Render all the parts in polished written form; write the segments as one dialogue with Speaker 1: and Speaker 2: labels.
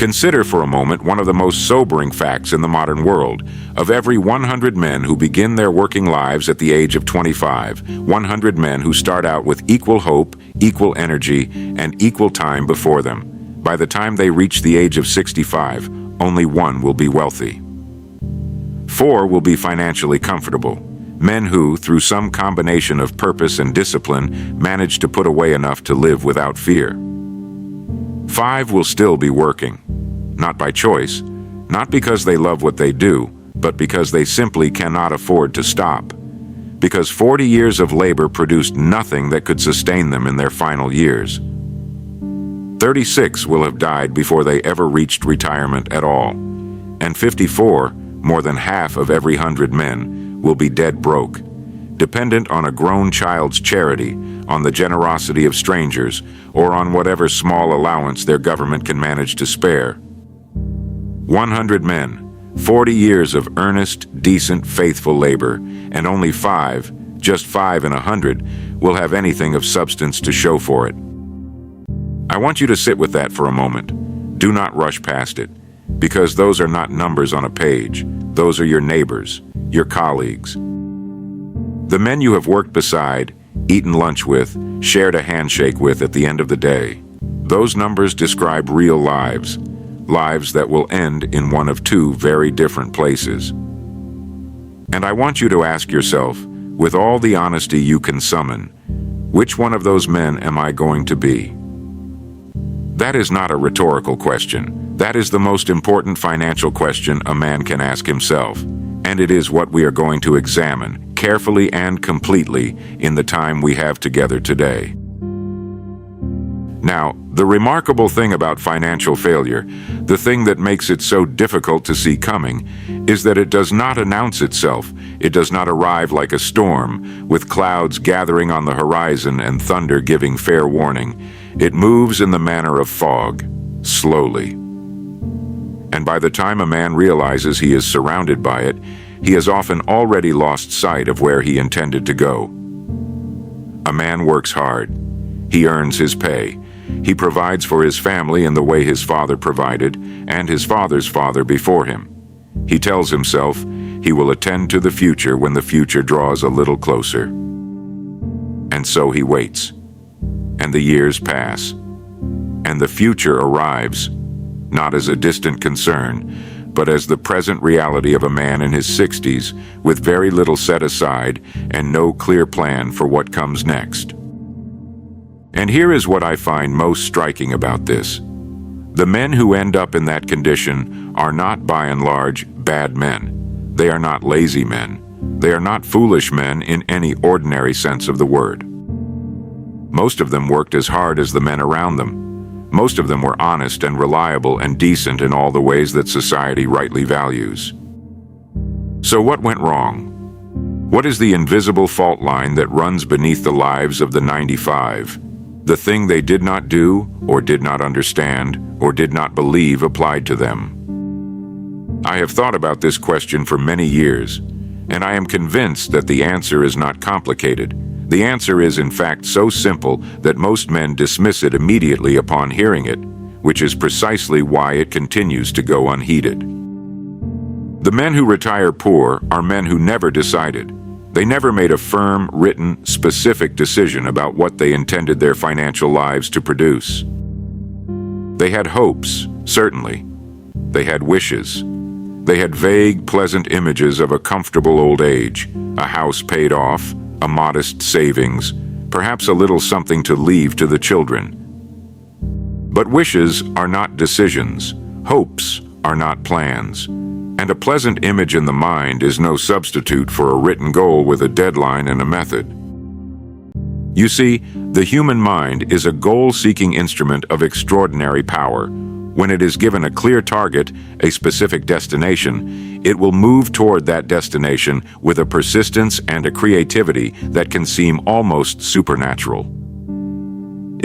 Speaker 1: Consider for a moment one of the most sobering facts in the modern world. Of every 100 men who begin their working lives at the age of 25, 100 men who start out with equal hope, equal energy, and equal time before them. By the time they reach the age of 65, only one will be wealthy. 4 will be financially comfortable. Men who, through some combination of purpose and discipline, manage to put away enough to live without fear. 5 will still be working. Not by choice, not because they love what they do, but because they simply cannot afford to stop. Because 40 years of labor produced nothing that could sustain them in their final years. 36 will have died before they ever reached retirement at all. And 54, more than half of every 100 men, will be dead broke, dependent on a grown child's charity, on the generosity of strangers, or on whatever small allowance their government can manage to spare. 100 men, 40 years of earnest, decent, faithful labor, and only 5, just 5 in 100, will have anything of substance to show for it. I want you to sit with that for a moment. Do not rush past it, because those are not numbers on a page. Those are your neighbors, your colleagues. The men you have worked beside, eaten lunch with, shared a handshake with at the end of the day. Those numbers describe real lives, lives that will end in one of 2 very different places. And I want you to ask yourself, with all the honesty you can summon, which one of those men am I going to be? That is not a rhetorical question. That is the most important financial question a man can ask himself. And it is what we are going to examine, carefully and completely, in the time we have together today. Now, the remarkable thing about financial failure, the thing that makes it so difficult to see coming, is that it does not announce itself. It does not arrive like a storm, with clouds gathering on the horizon and thunder giving fair warning. It moves in the manner of fog, slowly. And by the time a man realizes he is surrounded by it, he has often already lost sight of where he intended to go. A man works hard. He earns his pay. He provides for his family in the way his father provided, and his father's father before him. He tells himself he will attend to the future when the future draws a little closer. And so he waits. And the years pass. And the future arrives, not as a distant concern, but as the present reality of a man in his 60s, with very little set aside and no clear plan for what comes next. And here is what I find most striking about this. The men who end up in that condition are not, by and large, bad men. They are not lazy men. They are not foolish men in any ordinary sense of the word. Most of them worked as hard as the men around them. Most of them were honest and reliable and decent in all the ways that society rightly values. So what went wrong? What is the invisible fault line that runs beneath the lives of the 95? The thing they did not do, or did not understand, or did not believe applied to them. I have thought about this question for many years, and I am convinced that the answer is not complicated. The answer is, in fact, so simple that most men dismiss it immediately upon hearing it, which is precisely why it continues to go unheeded. The men who retire poor are men who never decided. They never made a firm, written, specific decision about what they intended their financial lives to produce. They had hopes, certainly. They had wishes. They had vague, pleasant images of a comfortable old age, a house paid off, a modest savings, perhaps a little something to leave to the children. But wishes are not decisions. Hopes are not plans. And a pleasant image in the mind is no substitute for a written goal with a deadline and a method. You see, the human mind is a goal-seeking instrument of extraordinary power. When it is given a clear target, a specific destination, it will move toward that destination with a persistence and a creativity that can seem almost supernatural.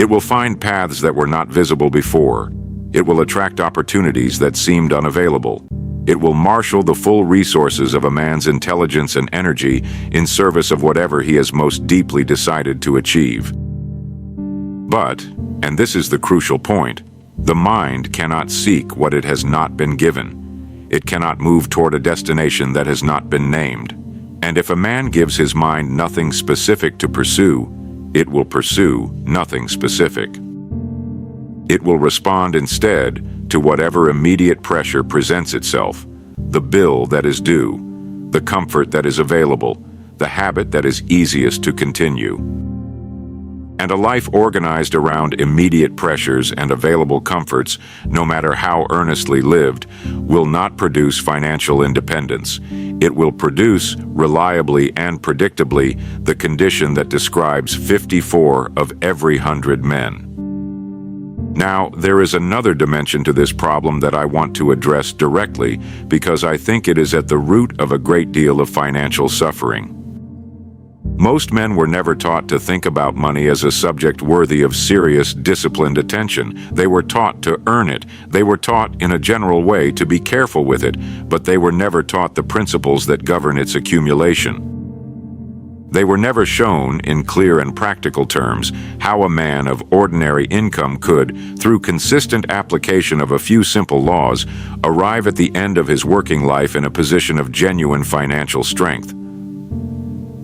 Speaker 1: It will find paths that were not visible before. It will attract opportunities that seemed unavailable. It will marshal the full resources of a man's intelligence and energy in service of whatever he has most deeply decided to achieve. But, and this is the crucial point, The mind cannot seek what it has not been given. It cannot move toward a destination that has not been named. And if a man gives his mind nothing specific to pursue, it will pursue nothing specific. It will respond instead to whatever immediate pressure presents itself, the bill that is due, the comfort that is available, the habit that is easiest to continue. And a life organized around immediate pressures and available comforts, no matter how earnestly lived, will not produce financial independence. It will produce, reliably and predictably, the condition that describes 54 of every 100 men. Now, there is another dimension to this problem that I want to address directly because I think it is at the root of a great deal of financial suffering. Most men were never taught to think about money as a subject worthy of serious, disciplined attention. They were taught to earn it. They were taught, in a general way, to be careful with it, but they were never taught the principles that govern its accumulation. They were never shown, in clear and practical terms, how a man of ordinary income could, through consistent application of a few simple laws, arrive at the end of his working life in a position of genuine financial strength.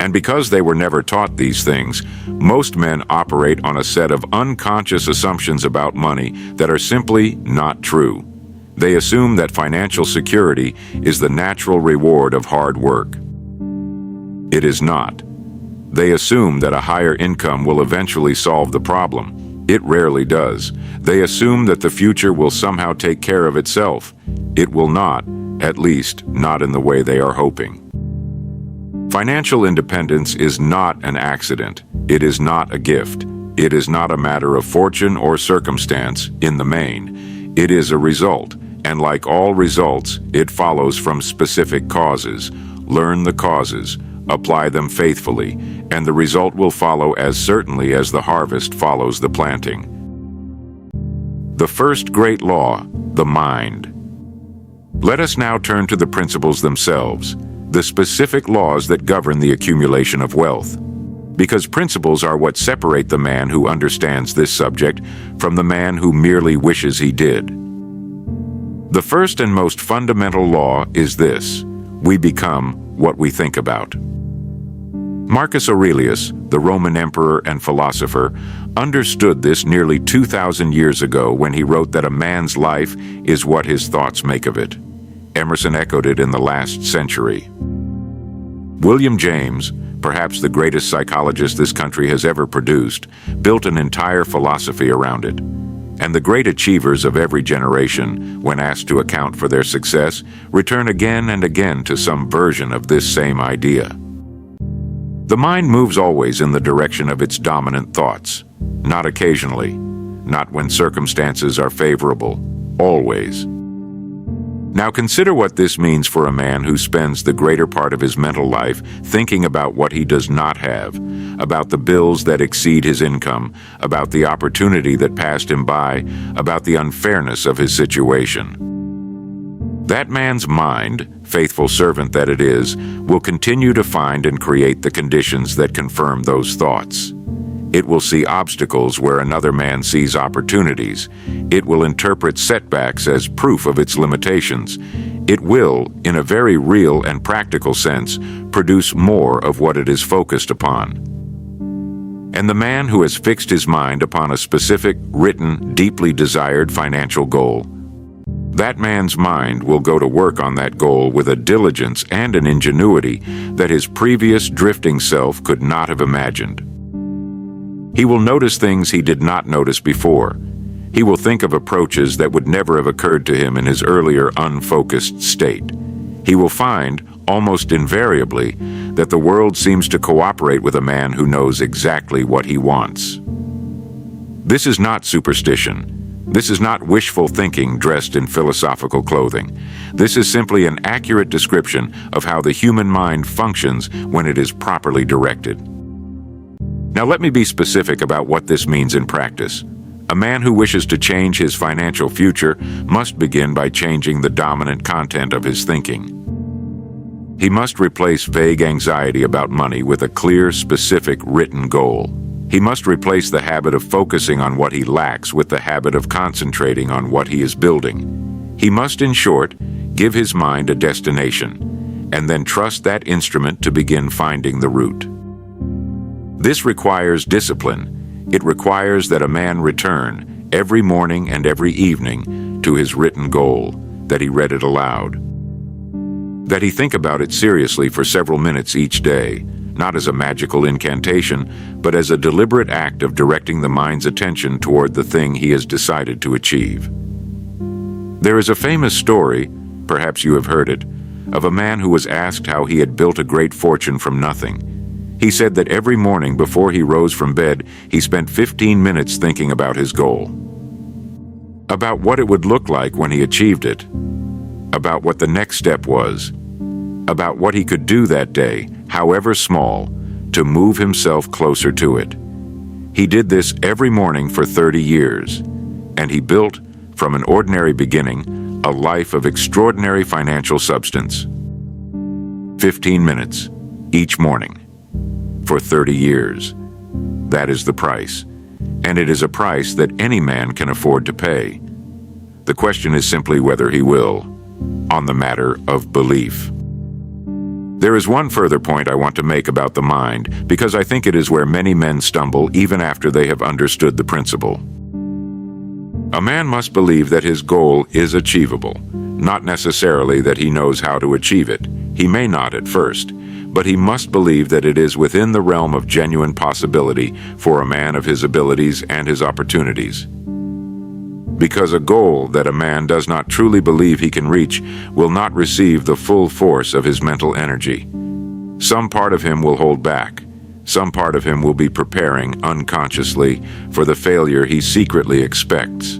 Speaker 1: And because they were never taught these things, most men operate on a set of unconscious assumptions about money that are simply not true. They assume that financial security is the natural reward of hard work. It is not. They assume that a higher income will eventually solve the problem. It rarely does. They assume that the future will somehow take care of itself. It will not, at least not in the way they are hoping. Financial independence is not an accident. It is not a gift. It is not a matter of fortune or circumstance in the main. It is a result, and like all results, it follows from specific causes. Learn the causes, apply them faithfully, and the result will follow as certainly as the harvest follows the planting. The first great law, the mind. Let us now turn to the principles themselves, the specific laws that govern the accumulation of wealth. Because principles are what separate the man who understands this subject from the man who merely wishes he did. The first and most fundamental law is this: we become what we think about. Marcus Aurelius, the Roman emperor and philosopher, understood this nearly 2,000 years ago when he wrote that a man's life is what his thoughts make of it. Emerson echoed it in the last century. William James, perhaps the greatest psychologist this country has ever produced, built an entire philosophy around it. And the great achievers of every generation, when asked to account for their success, return again and again to some version of this same idea. The mind moves always in the direction of its dominant thoughts, not occasionally, not when circumstances are favorable, always. Now consider what this means for a man who spends the greater part of his mental life thinking about what he does not have, about the bills that exceed his income, about the opportunity that passed him by, about the unfairness of his situation. That man's mind, faithful servant that it is, will continue to find and create the conditions that confirm those thoughts. It will see obstacles where another man sees opportunities. It will interpret setbacks as proof of its limitations. It will, in a very real and practical sense, produce more of what it is focused upon. And the man who has fixed his mind upon a specific, written, deeply desired financial goal, that man's mind will go to work on that goal with a diligence and an ingenuity that his previous drifting self could not have imagined. He will notice things he did not notice before. He will think of approaches that would never have occurred to him in his earlier unfocused state. He will find, almost invariably, that the world seems to cooperate with a man who knows exactly what he wants. This is not superstition. This is not wishful thinking dressed in philosophical clothing. This is simply an accurate description of how the human mind functions when it is properly directed. Now let me be specific about what this means in practice. A man who wishes to change his financial future must begin by changing the dominant content of his thinking. He must replace vague anxiety about money with a clear, specific, written goal. He must replace the habit of focusing on what he lacks with the habit of concentrating on what he is building. He must, in short, give his mind a destination, and then trust that instrument to begin finding the route. This requires discipline. It requires that a man return every morning and every evening to his written goal, that he read it aloud, that he think about it seriously for several minutes each day, not as a magical incantation, but as a deliberate act of directing the mind's attention toward the thing he has decided to achieve. There is a famous story, perhaps you have heard it, of a man who was asked how he had built a great fortune from nothing. He said that every morning before he rose from bed, he spent 15 minutes thinking about his goal, about what it would look like when he achieved it, about what the next step was, about what he could do that day, however small, to move himself closer to it. He did this every morning for 30 years, and he built, from an ordinary beginning, a life of extraordinary financial substance. 15 minutes each morning for 30 years. That is the price, and it is a price that any man can afford to pay. The question is simply whether he will, on the matter of belief. There is one further point I want to make about the mind, because I think it is where many men stumble even after they have understood the principle. A man must believe that his goal is achievable, not necessarily that he knows how to achieve it. He may not at first, but he must believe that it is within the realm of genuine possibility for a man of his abilities and his opportunities. Because a goal that a man does not truly believe he can reach will not receive the full force of his mental energy. Some part of him will hold back. Some part of him will be preparing unconsciously for the failure he secretly expects.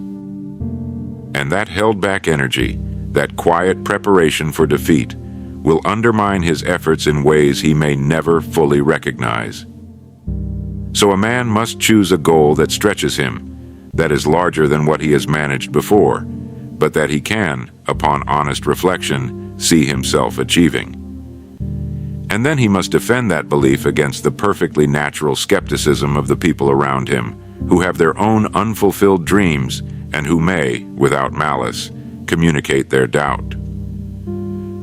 Speaker 1: And that held back energy, that quiet preparation for defeat, will undermine his efforts in ways he may never fully recognize. So a man must choose a goal that stretches him, that is larger than what he has managed before, but that he can, upon honest reflection, see himself achieving. And then he must defend that belief against the perfectly natural skepticism of the people around him, who have their own unfulfilled dreams and who may, without malice, communicate their doubt.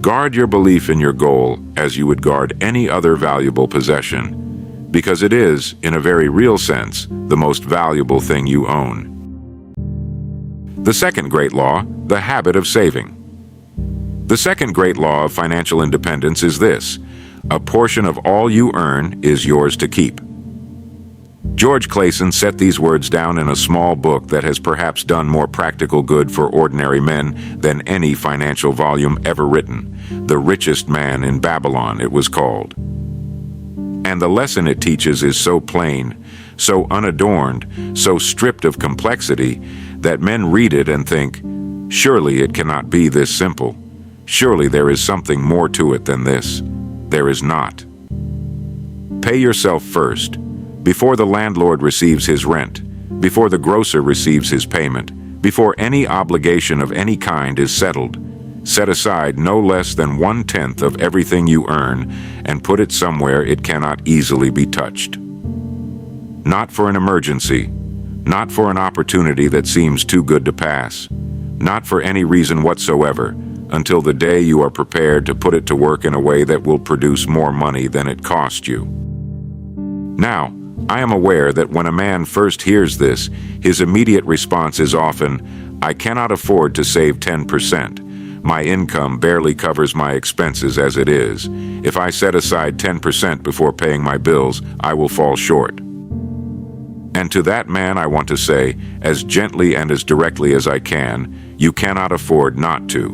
Speaker 1: Guard your belief in your goal as you would guard any other valuable possession, because it is, in a very real sense, the most valuable thing you own. The second great law, the habit of saving. The second great law of financial independence is this: a portion of all you earn is yours to keep. George Clason set these words down in a small book that has perhaps done more practical good for ordinary men than any financial volume ever written. The Richest Man in Babylon, it was called. And the lesson it teaches is so plain, so unadorned, so stripped of complexity, that men read it and think, surely it cannot be this simple. Surely there is something more to it than this. There is not. Pay yourself first, before the landlord receives his rent, before the grocer receives his payment, before any obligation of any kind is settled. Set aside no less than 1/10 of everything you earn and put it somewhere it cannot easily be touched. Not for an emergency, not for an opportunity that seems too good to pass, not for any reason whatsoever, until the day you are prepared to put it to work in a way that will produce more money than it cost you. Now, I am aware that when a man first hears this, his immediate response is often, I cannot afford to save 10%. My income barely covers my expenses as it is. If I set aside 10% before paying my bills, I will fall short. And to that man I want to say, as gently and as directly as I can, you cannot afford not to.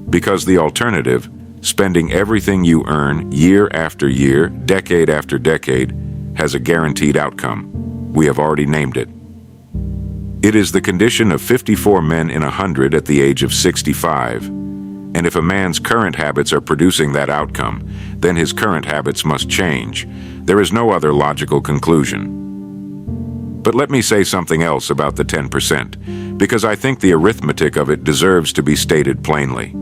Speaker 1: Because the alternative, spending everything you earn year after year, decade after decade, has a guaranteed outcome. We have already named it. It is the condition of 54 men in 100 at the age of 65. And if a man's current habits are producing that outcome, then his current habits must change. There is no other logical conclusion. But let me say something else about the 10%, because I think the arithmetic of it deserves to be stated plainly.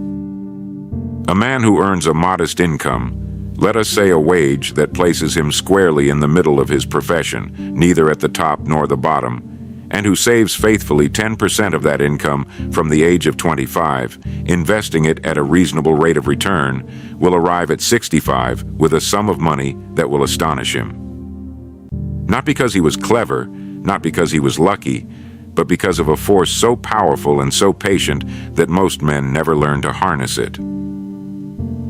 Speaker 1: A man who earns a modest income, Let us say a wage that places him squarely in the middle of his profession, neither at the top nor the bottom, and who saves faithfully 10% of that income from the age of 25, investing it at a reasonable rate of return, will arrive at 65 with a sum of money that will astonish him. Not because he was clever, not because he was lucky, but because of a force so powerful and so patient that most men never learn to harness it.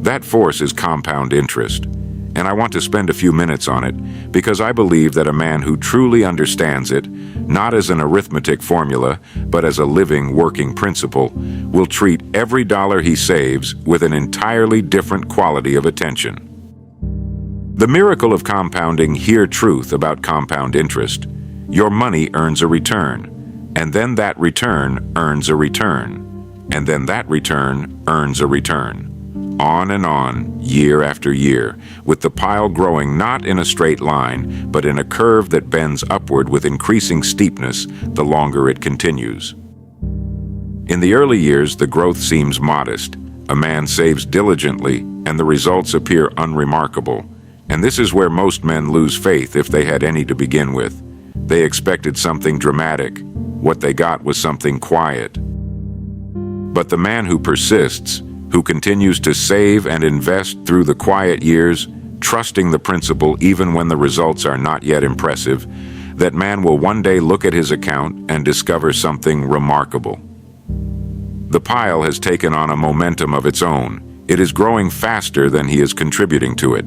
Speaker 1: That force is compound interest, and I want to spend a few minutes on it because I believe that a man who truly understands it, not as an arithmetic formula, but as a living, working principle, will treat every dollar he saves with an entirely different quality of attention. The miracle of compounding, hear truth about compound interest. Your money earns a return, and then that return earns a return, and then that return earns a return. On and on, year after year, with the pile growing not in a straight line, but in a curve that bends upward with increasing steepness the longer it continues. In the early years, the growth seems modest. A man saves diligently, and the results appear unremarkable. And this is where most men lose faith if they had any to begin with. They expected something dramatic. What they got was something quiet. But the man who persists, who continues to save and invest through the quiet years, trusting the principle even when the results are not yet impressive, that man will one day look at his account and discover something remarkable. The pile has taken on a momentum of its own. It is growing faster than he is contributing to it.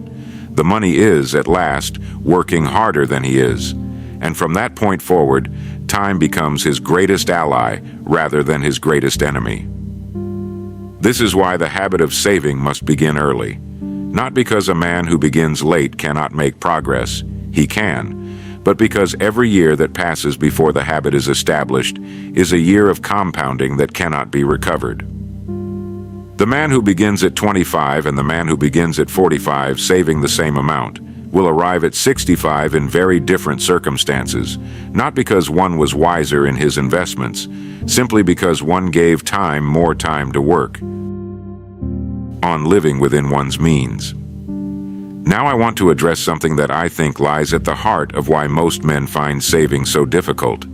Speaker 1: The money is, at last, working harder than he is. And from that point forward, time becomes his greatest ally rather than his greatest enemy. This is why the habit of saving must begin early. Not because a man who begins late cannot make progress. He can. But because every year that passes before the habit is established is a year of compounding that cannot be recovered. The man who begins at 25 and the man who begins at 45 saving the same amount will arrive at 65 in very different circumstances, not because one was wiser in his investments, simply because one gave time more time to work on living within one's means. Now I want to address something that I think lies at the heart of why most men find saving so difficult.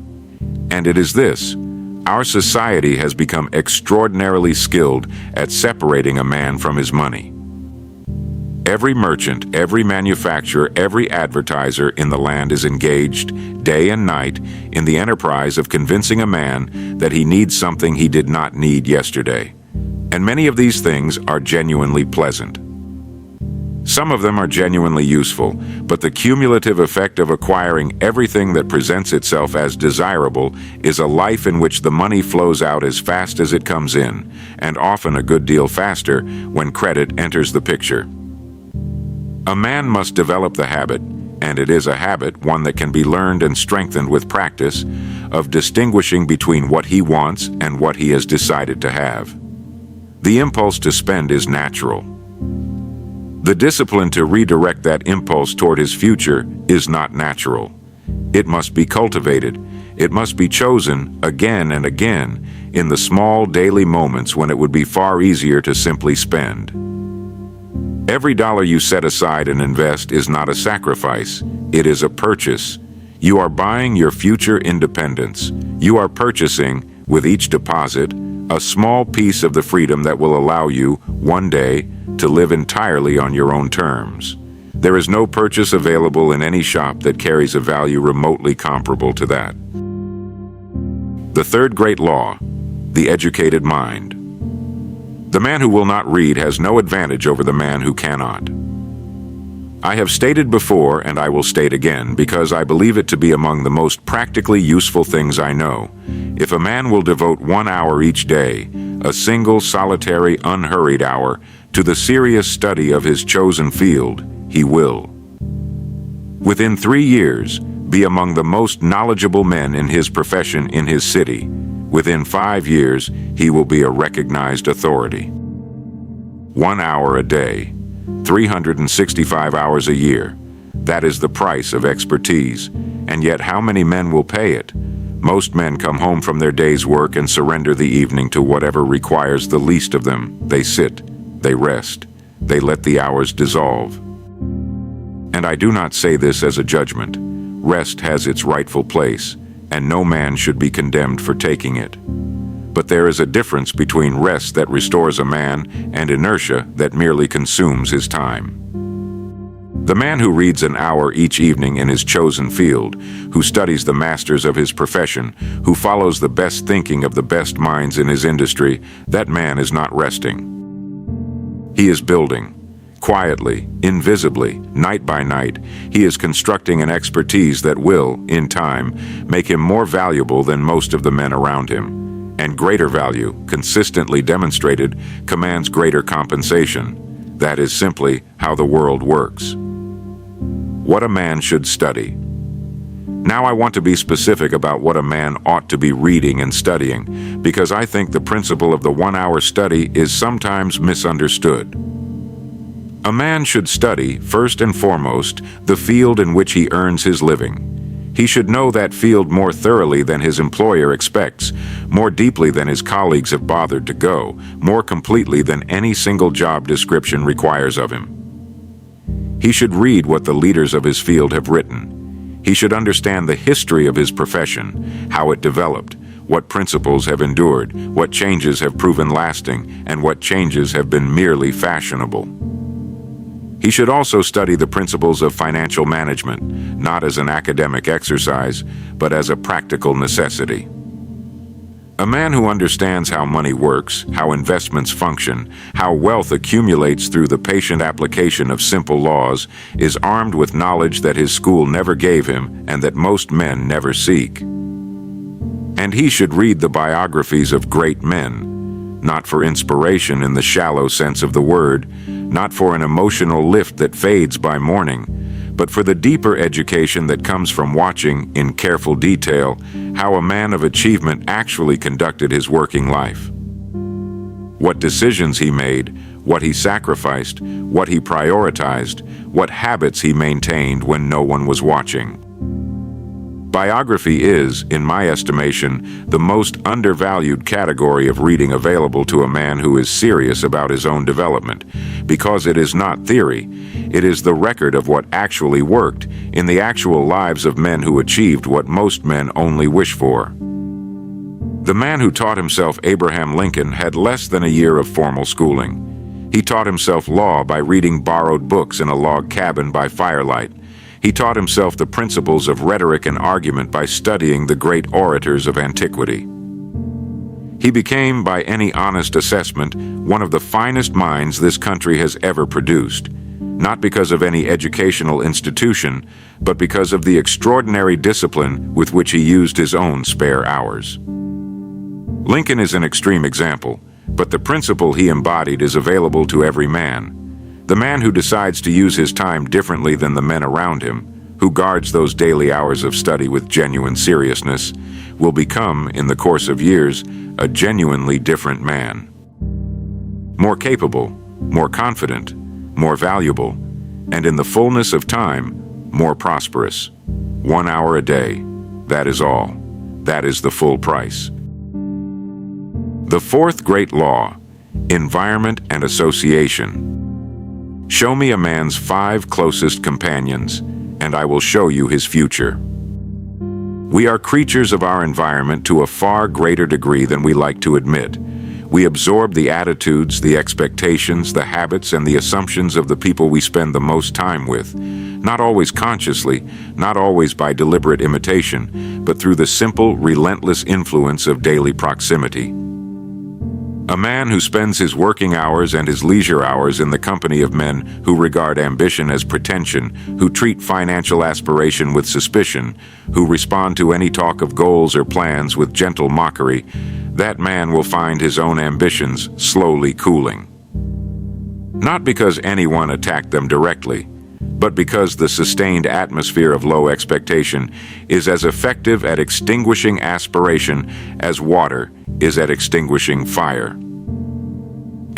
Speaker 1: And it is this: our society has become extraordinarily skilled at separating a man from his money. Every merchant, every manufacturer, every advertiser in the land is engaged, day and night, in the enterprise of convincing a man that he needs something he did not need yesterday. And many of these things are genuinely pleasant. Some of them are genuinely useful, but the cumulative effect of acquiring everything that presents itself as desirable is a life in which the money flows out as fast as it comes in, and often a good deal faster when credit enters the picture. A man must develop the habit, and it is a habit, one that can be learned and strengthened with practice, of distinguishing between what he wants and what he has decided to have. The impulse to spend is natural. The discipline to redirect that impulse toward his future is not natural. It must be cultivated. It must be chosen again and again in the small daily moments when it would be far easier to simply spend. Every dollar you set aside and invest is not a sacrifice. It is a purchase. You are buying your future independence. You are purchasing, with each deposit, a small piece of the freedom that will allow you, one day, to live entirely on your own terms. There is no purchase available in any shop that carries a value remotely comparable to that. The third great law: the educated mind. The man who will not read has no advantage over the man who cannot. I have stated before, and I will state again, because I believe it to be among the most practically useful things I know. If a man will devote 1 hour each day, a single, solitary, unhurried hour, to the serious study of his chosen field, he will, within 3 years, be among the most knowledgeable men in his profession in his city. Within 5 years, he will be a recognized authority. 1 hour a day, 365 hours a year. That is the price of expertise. And yet how many men will pay it? Most men come home from their day's work and surrender the evening to whatever requires the least of them. They sit, they rest, they let the hours dissolve. And I do not say this as a judgment. Rest has its rightful place, and no man should be condemned for taking it. But there is a difference between rest that restores a man and inertia that merely consumes his time. The man who reads an hour each evening in his chosen field, who studies the masters of his profession, who follows the best thinking of the best minds in his industry, that man is not resting. He is building. Quietly, invisibly, night by night, he is constructing an expertise that will, in time, make him more valuable than most of the men around him. And greater value, consistently demonstrated, commands greater compensation. That is simply how the world works. What a man should study. Now I want to be specific about what a man ought to be reading and studying, because I think the principle of the 1-hour study is sometimes misunderstood. A man should study, first and foremost, the field in which he earns his living. He should know that field more thoroughly than his employer expects, more deeply than his colleagues have bothered to go, more completely than any single job description requires of him. He should read what the leaders of his field have written. He should understand the history of his profession, how it developed, what principles have endured, what changes have proven lasting, and what changes have been merely fashionable. He should also study the principles of financial management, not as an academic exercise, but as a practical necessity. A man who understands how money works, how investments function, how wealth accumulates through the patient application of simple laws, is armed with knowledge that his school never gave him and that most men never seek. And he should read the biographies of great men, not for inspiration in the shallow sense of the word, not for an emotional lift that fades by morning, but for the deeper education that comes from watching, in careful detail, how a man of achievement actually conducted his working life. What decisions he made, what he sacrificed, what he prioritized, what habits he maintained when no one was watching. Biography is, in my estimation, the most undervalued category of reading available to a man who is serious about his own development, because it is not theory. It is the record of what actually worked in the actual lives of men who achieved what most men only wish for. The man who taught himself Abraham Lincoln had less than a year of formal schooling. He taught himself law by reading borrowed books in a log cabin by firelight. He taught himself the principles of rhetoric and argument by studying the great orators of antiquity. He became, by any honest assessment, one of the finest minds this country has ever produced, not because of any educational institution, but because of the extraordinary discipline with which he used his own spare hours. Lincoln is an extreme example, but the principle he embodied is available to every man. The man who decides to use his time differently than the men around him, who guards those daily hours of study with genuine seriousness, will become, in the course of years, a genuinely different man. More capable, more confident, more valuable, and in the fullness of time, more prosperous. 1 hour a day, that is all. That is the full price. The fourth great law, environment and association. Show me a man's 5 closest companions, and I will show you his future. We are creatures of our environment to a far greater degree than we like to admit. We absorb the attitudes, the expectations, the habits, and the assumptions of the people we spend the most time with, not always consciously, not always by deliberate imitation, but through the simple, relentless influence of daily proximity. A man who spends his working hours and his leisure hours in the company of men who regard ambition as pretension, who treat financial aspiration with suspicion, who respond to any talk of goals or plans with gentle mockery, that man will find his own ambitions slowly cooling. Not because anyone attacked them directly, but because the sustained atmosphere of low expectation is as effective at extinguishing aspiration as water is at extinguishing fire.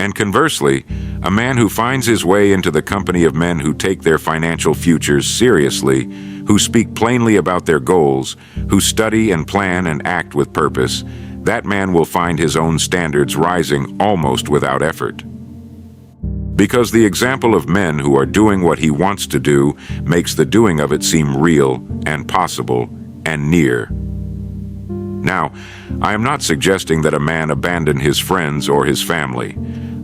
Speaker 1: And conversely, a man who finds his way into the company of men who take their financial futures seriously, who speak plainly about their goals, who study and plan and act with purpose, that man will find his own standards rising almost without effort. Because the example of men who are doing what he wants to do makes the doing of it seem real and possible and near. Now, I am not suggesting that a man abandon his friends or his family.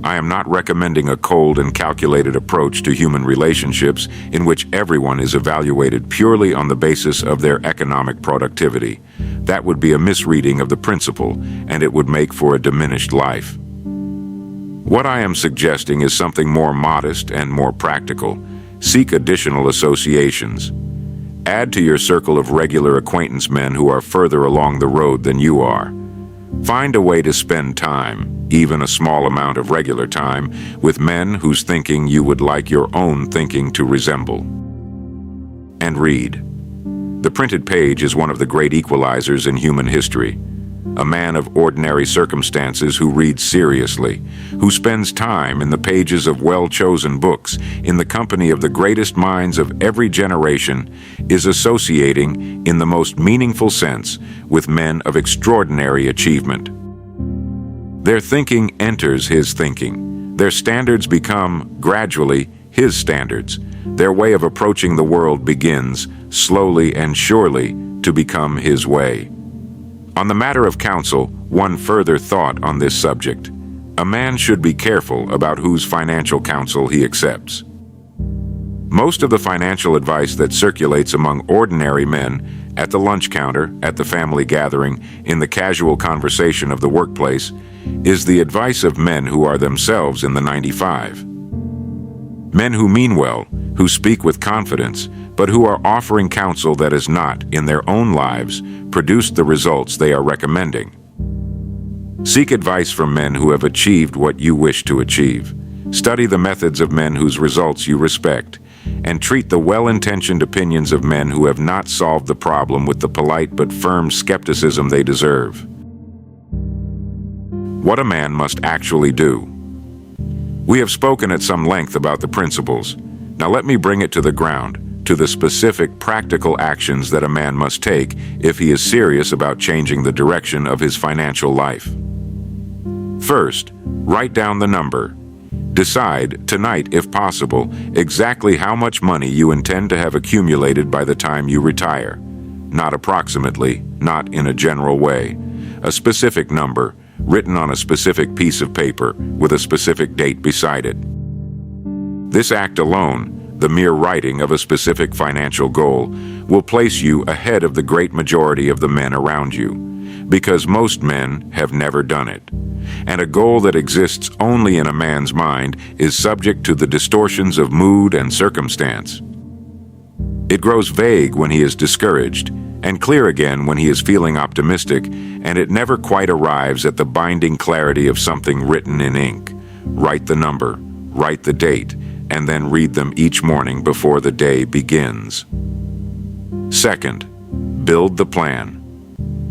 Speaker 1: I am not recommending a cold and calculated approach to human relationships in which everyone is evaluated purely on the basis of their economic productivity. That would be a misreading of the principle, and it would make for a diminished life. What I am suggesting is something more modest and more practical. Seek additional associations. Add to your circle of regular acquaintance men who are further along the road than you are. Find a way to spend time, even a small amount of regular time, with men whose thinking you would like your own thinking to resemble. And read. The printed page is one of the great equalizers in human history. A man of ordinary circumstances who reads seriously, who spends time in the pages of well-chosen books, in the company of the greatest minds of every generation, is associating, in the most meaningful sense, with men of extraordinary achievement. Their thinking enters his thinking. Their standards become, gradually, his standards. Their way of approaching the world begins, slowly and surely, to become his way. On the matter of counsel, one further thought on this subject. A man should be careful about whose financial counsel he accepts. Most of the financial advice that circulates among ordinary men, at the lunch counter, at the family gathering, in the casual conversation of the workplace, is the advice of men who are themselves in the 95. Men who mean well, who speak with confidence, but who are offering counsel that has not, in their own lives, produced the results they are recommending. Seek advice from men who have achieved what you wish to achieve. Study the methods of men whose results you respect, and treat the well-intentioned opinions of men who have not solved the problem with the polite but firm skepticism they deserve. What a man must actually do. We have spoken at some length about the principles. Now let me bring it to the ground, to the specific practical actions that a man must take if he is serious about changing the direction of his financial life. First, write down the number. Decide, tonight if possible, exactly how much money you intend to have accumulated by the time you retire. Not approximately, not in a general way. A specific number, written on a specific piece of paper, with a specific date beside it. This act alone, the mere writing of a specific financial goal, will place you ahead of the great majority of the men around you, because most men have never done it. And a goal that exists only in a man's mind is subject to the distortions of mood and circumstance. It grows vague when he is discouraged, and clear again when he is feeling optimistic, and it never quite arrives at the binding clarity of something written in ink. Write the number, write the date, and then read them each morning before the day begins. Second, build the plan.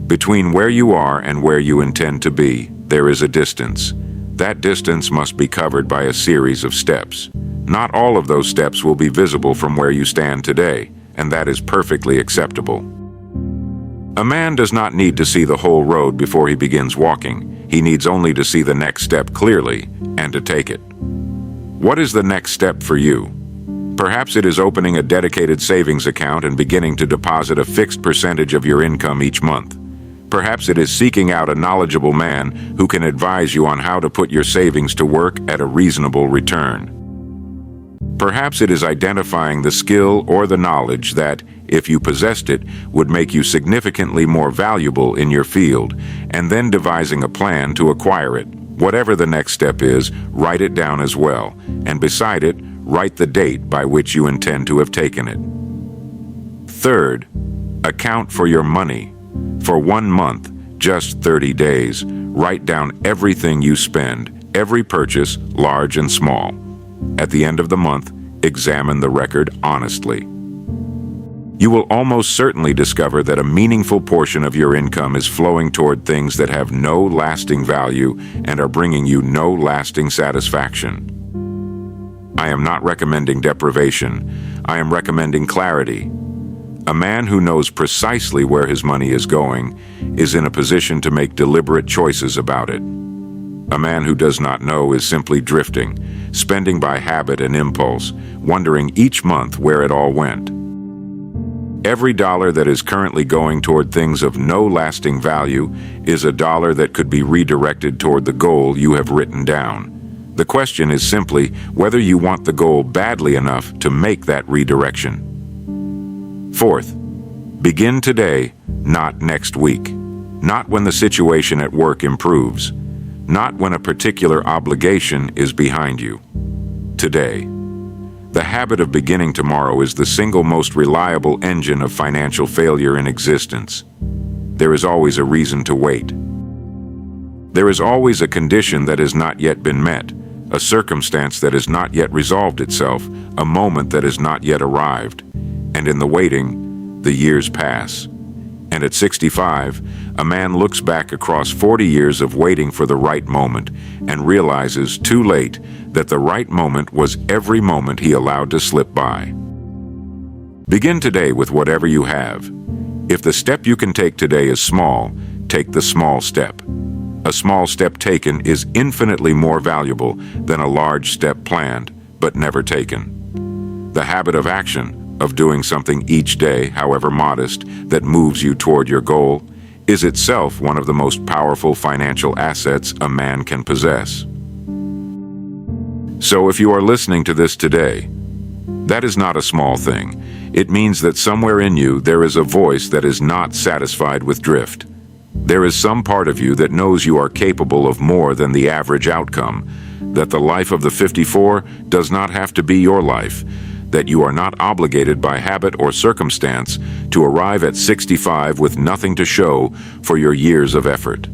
Speaker 1: Between where you are and where you intend to be, there is a distance. That distance must be covered by a series of steps. Not all of those steps will be visible from where you stand today, and that is perfectly acceptable. A man does not need to see the whole road before he begins walking. He needs only to see the next step clearly and to take it. What is the next step for you? Perhaps it is opening a dedicated savings account and beginning to deposit a fixed percentage of your income each month. Perhaps it is seeking out a knowledgeable man who can advise you on how to put your savings to work at a reasonable return. Perhaps it is identifying the skill or the knowledge that, if you possessed it, would make you significantly more valuable in your field, and then devising a plan to acquire it. Whatever the next step is, write it down as well, and beside it, write the date by which you intend to have taken it. Third, account for your money. For 1 month, just 30 days, write down everything you spend, every purchase, large and small. At the end of the month, examine the record honestly. You will almost certainly discover that a meaningful portion of your income is flowing toward things that have no lasting value and are bringing you no lasting satisfaction. I am not recommending deprivation. I am recommending clarity. A man who knows precisely where his money is going is in a position to make deliberate choices about it. A man who does not know is simply drifting, spending by habit and impulse, wondering each month where it all went. Every dollar that is currently going toward things of no lasting value is a dollar that could be redirected toward the goal you have written down. The question is simply whether you want the goal badly enough to make that redirection. Fourth, begin today, not next week. Not when the situation at work improves. Not when a particular obligation is behind you. Today. The habit of beginning tomorrow is the single most reliable engine of financial failure in existence. There is always a reason to wait. There is always a condition that has not yet been met, a circumstance that has not yet resolved itself, a moment that has not yet arrived. And in the waiting, the years pass. And at 65, a man looks back across 40 years of waiting for the right moment and realizes too late that the right moment was every moment he allowed to slip by. Begin today with whatever you have. If the step you can take today is small, take the small step. A small step taken is infinitely more valuable than a large step planned but never taken. The habit of action, of doing something each day, however modest, that moves you toward your goal, is itself one of the most powerful financial assets a man can possess. So if you are listening to this today, that is not a small thing. It means that somewhere in you there is a voice that is not satisfied with drift. There is some part of you that knows you are capable of more than the average outcome, that the life of the 54 does not have to be your life, that you are not obligated by habit or circumstance to arrive at 65 with nothing to show for your years of effort.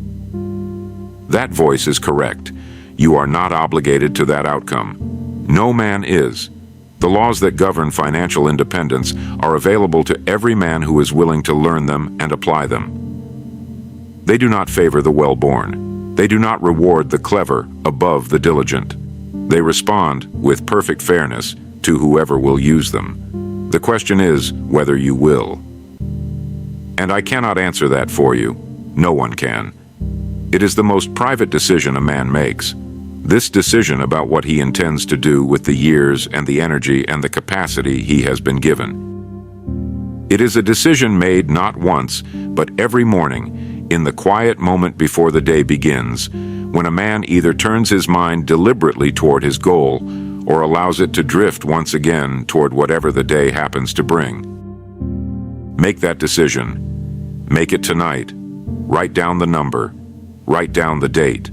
Speaker 1: That voice is correct. You are not obligated to that outcome. No man is. The laws that govern financial independence are available to every man who is willing to learn them and apply them. They do not favor the well-born. They do not reward the clever above the diligent. They respond, with perfect fairness, to whoever will use them. The question is whether you will. And I cannot answer that for you. No one can. It is the most private decision a man makes. This decision about what he intends to do with the years and the energy and the capacity he has been given. It is a decision made not once, but every morning, in the quiet moment before the day begins, when a man either turns his mind deliberately toward his goal or allows it to drift once again toward whatever the day happens to bring. Make that decision. Make it tonight. Write down the number. Write down the date.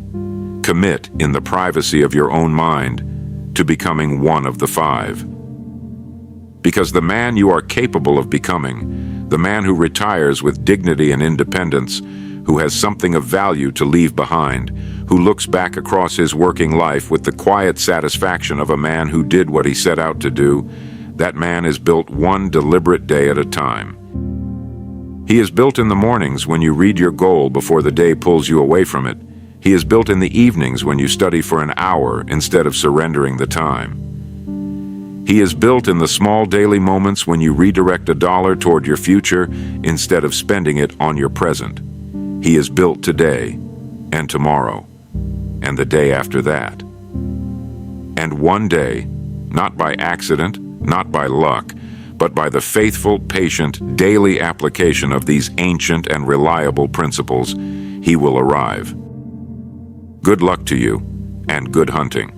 Speaker 1: Commit in the privacy of your own mind to becoming one of the 5. Because the man you are capable of becoming, the man who retires with dignity and independence, who has something of value to leave behind, who looks back across his working life with the quiet satisfaction of a man who did what he set out to do, that man is built one deliberate day at a time. He is built in the mornings when you read your goal before the day pulls you away from it. He is built in the evenings when you study for an hour instead of surrendering the time. He is built in the small daily moments when you redirect a dollar toward your future instead of spending it on your present. He is built today and tomorrow and the day after that. And one day, not by accident, not by luck, but by the faithful, patient, daily application of these ancient and reliable principles, he will arrive. Good luck to you, and good hunting.